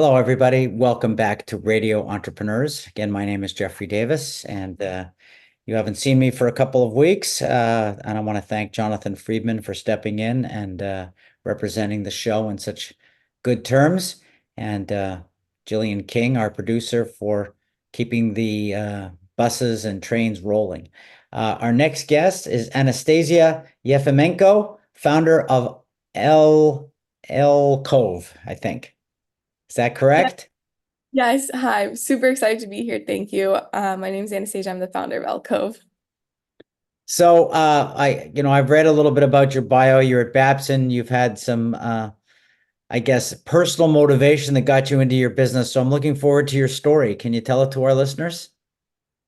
Hello, everybody. Welcome back to Radio Entrepreneurs. Again, my name is JDavis, and you haven't seen me for a couple of weeks. And I want to thank Jonathan Friedman for stepping in and representing the show in such good terms, and Jillian King, our producer, for keeping the buses and trains rolling. Our next guest is Anastacia Yefimenko, founder of Elcove, I think. Is that Yeah. correct? Yes, hi. I'm super excited to be here. Thank you. My name is Anastacia. I'm the founder of Elcove. So, I've read a little bit about your bio. You're at Babson. You've had some, I guess, personal motivation that got you into your business. So I'm looking forward to your story. Can you tell it to our listeners?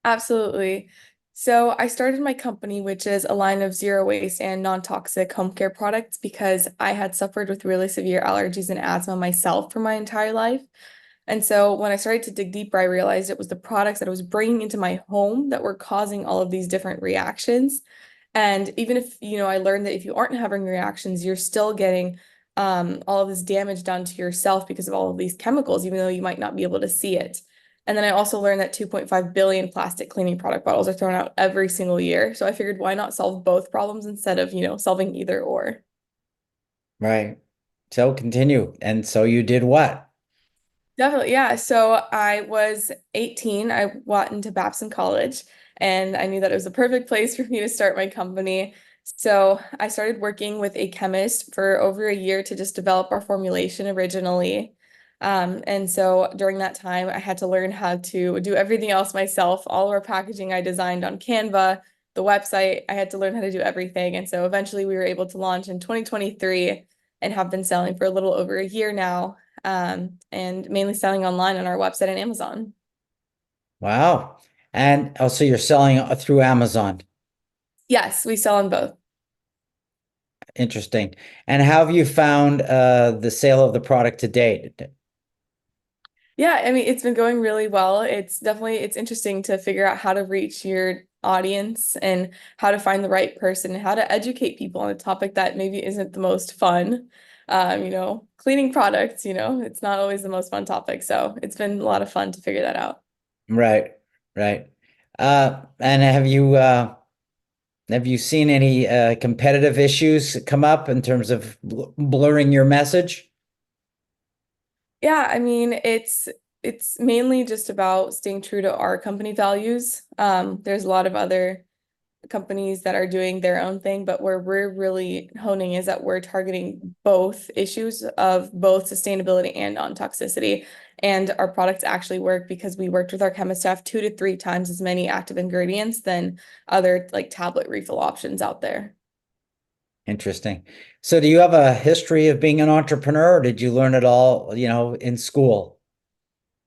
Absolutely. So I started my company, which is a line of zero waste and non-toxic home care products because I had suffered with really severe allergies and asthma myself for my entire life. And so when I started to dig deeper, I realized it was the products that I was bringing into my home that were causing all of these different reactions. And even if, I learned that if you aren't having reactions, you're still getting all of this damage done to yourself because of all of these chemicals, even though you might not be able to see it. And then I also learned that 2.5 billion plastic cleaning product bottles are thrown out every single year. So I figured why not solve both problems instead of, solving either or. Right. So continue. And so you did what? Definitely, yeah. So I was 18. I went into Babson College, and I knew that it was the perfect place for me to start my company. So I started working with a chemist for over a year to just develop our formulation originally. And so during that time, I had to learn how to do everything else myself. All of our packaging I designed on Canva, the website, I had to learn how to do everything. And so eventually we were able to launch in 2023 and have been selling for a little over a year now, and mainly selling online on our website and Amazon. Wow. And also you're selling through Amazon. Yes, we sell on both. Interesting. And how have you found the sale of the product to date? Yeah, I mean, it's been going really well. It's interesting to figure out how to reach your audience and how to find the right person and how to educate people on a topic that maybe isn't the most fun. Cleaning products, it's not always the most fun topic. So it's been a lot of fun to figure that out. Right, right. And have you seen any competitive issues come up in terms of blurring your message? Yeah, I mean, it's mainly just about staying true to our company values. There's a lot of other companies that are doing their own thing, but where we're really honing is that we're targeting both issues of both sustainability and non-toxicity. And our products actually work because we worked with our chemist to have 2 to 3 times as many active ingredients than other like tablet refill options out there. Interesting. So do you have a history of being an entrepreneur, or did you learn it all, in school?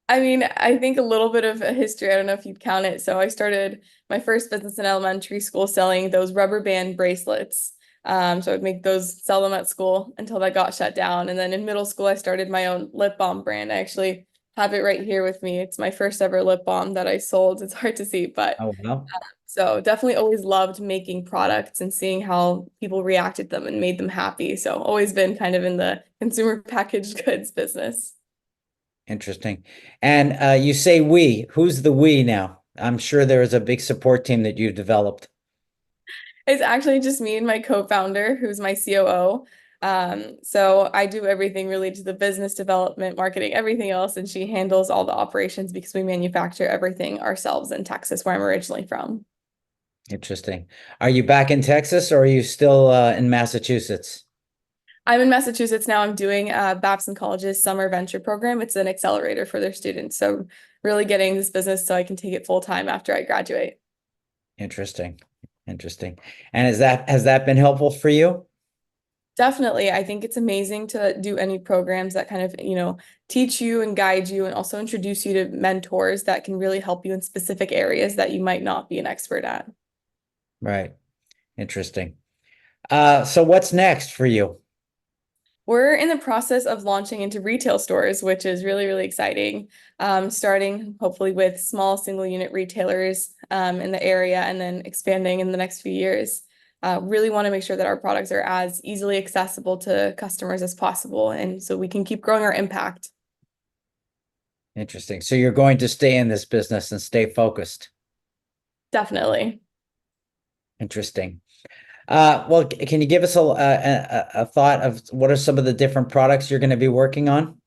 I mean, I think a little bit of a history. I don't know if you'd count it. So I started my first business in elementary school selling those rubber band bracelets. So I'd make those, sell them at school until that got shut down. And then in middle school, I started my own lip balm brand. I actually have it right here with me. It's my first ever lip balm that I sold. It's hard to see, but Oh, well. so definitely always loved making products and seeing how people reacted to them and made them happy. So always been kind of in the consumer packaged goods business. Interesting. And you say we. Who's the we now? I'm sure there is a big support team that you've developed. It's actually just me and my co-founder, who's my COO. So I do everything related to the business development, marketing, everything else, and she handles all the operations because we manufacture everything ourselves in Texas, where I'm originally from. Interesting. Are you back in Texas or are you still in Massachusetts? I'm in Massachusetts now. I'm doing Babson College's summer venture program. It's an accelerator for their students. So really getting this business so I can take it full time after I graduate. Interesting. Interesting. And has that been helpful for you? Definitely. I think it's amazing to do any programs that kind of, teach you and guide you and also introduce you to mentors that can really help you in specific areas that you might not be an expert at. Right. Interesting. So what's next for you? We're in the process of launching into retail stores, which is really, really exciting. Starting hopefully with small single unit retailers in the area and then expanding in the next few years. Really want to make sure that our products are as easily accessible to customers as possible. And so we can keep growing our impact. Interesting. So you're going to stay in this business and stay focused. Definitely. Interesting. Well, can you give us a thought of what are some of the different products you're going to be working on?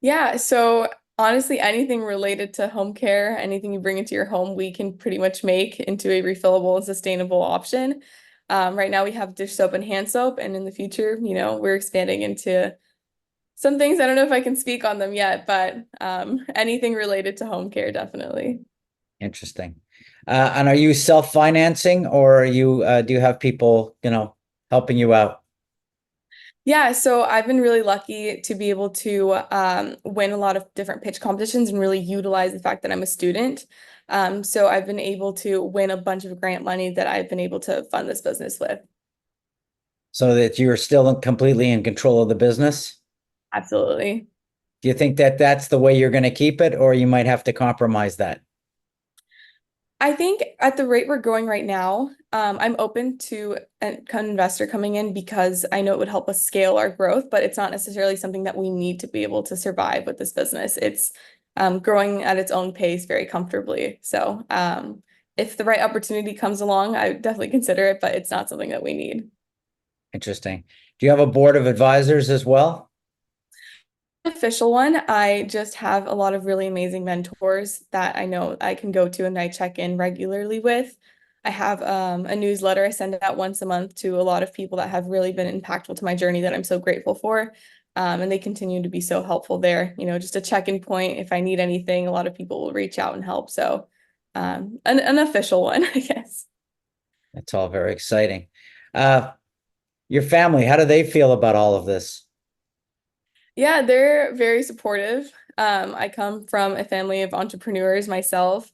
Yeah, so honestly, anything related to home care, anything you bring into your home, we can pretty much make into a refillable and sustainable option. Right now, we have dish soap and hand soap, and in the future, we're expanding into some things. I don't know if I can speak on them yet, but anything related to home care, definitely. Interesting. And are you self-financing or are you do you have people, helping you out? Yeah, so I've been really lucky to be able to win a lot of different pitch competitions and really utilize the fact that I'm a student. So I've been able to win a bunch of grant money that I've been able to fund this business with. So that you're still completely in control of the business? Absolutely. Do you think that that's the way you're going to keep it, or you might have to compromise that? I think at the rate we're going right now, I'm open to an investor coming in because I know it would help us scale our growth, but it's not necessarily something that we need to be able to survive with this business. It's growing at its own pace very comfortably. So if the right opportunity comes along, I would definitely consider it, but it's not something that we need. Interesting. Do you have a board of advisors as well? Official one. I just have a lot of really amazing mentors that I know I can go to and I check in regularly with. I have a newsletter I send out once a month to a lot of people that have really been impactful to my journey that I'm so grateful for. And they continue to be so helpful there. Just a check-in point. If I need anything, a lot of people will reach out and help. So an official one, I guess. It's all very exciting. Uh, your family, how do they feel about all of this? Yeah, they're very supportive. I come from a family of entrepreneurs myself.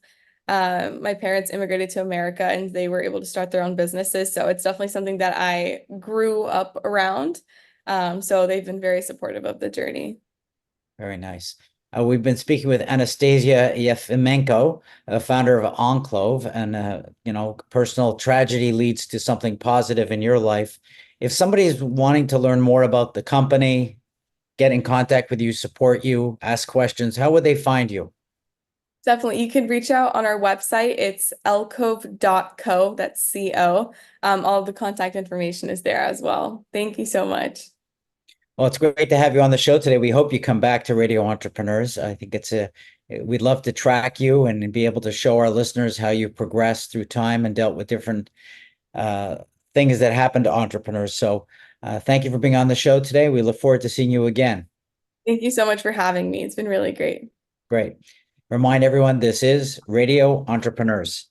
My parents immigrated to America and they were able to start their own businesses. So it's definitely something that I grew up around. So they've been very supportive of the journey. Very nice. We've been speaking with Anastacia Yefimenko, founder of Enclove, and personal tragedy leads to something positive in your life. If somebody is wanting to learn more about the company, get in contact with you, support you, ask questions, how would they find you? Definitely. You can reach out on our website. It's elcove.co. That's C-O. All of the contact information is there as well. Thank you so much. Well, it's great to have you on the show today. We hope you come back to Radio Entrepreneurs. I think we'd love to track you and be able to show our listeners how you progressed through time and dealt with different uh, things that happen to entrepreneurs. So thank you for being on the show today. We look forward to seeing you again. Thank you so much for having me. It's been really great. Great. Remind everyone, this is Radio Entrepreneurs.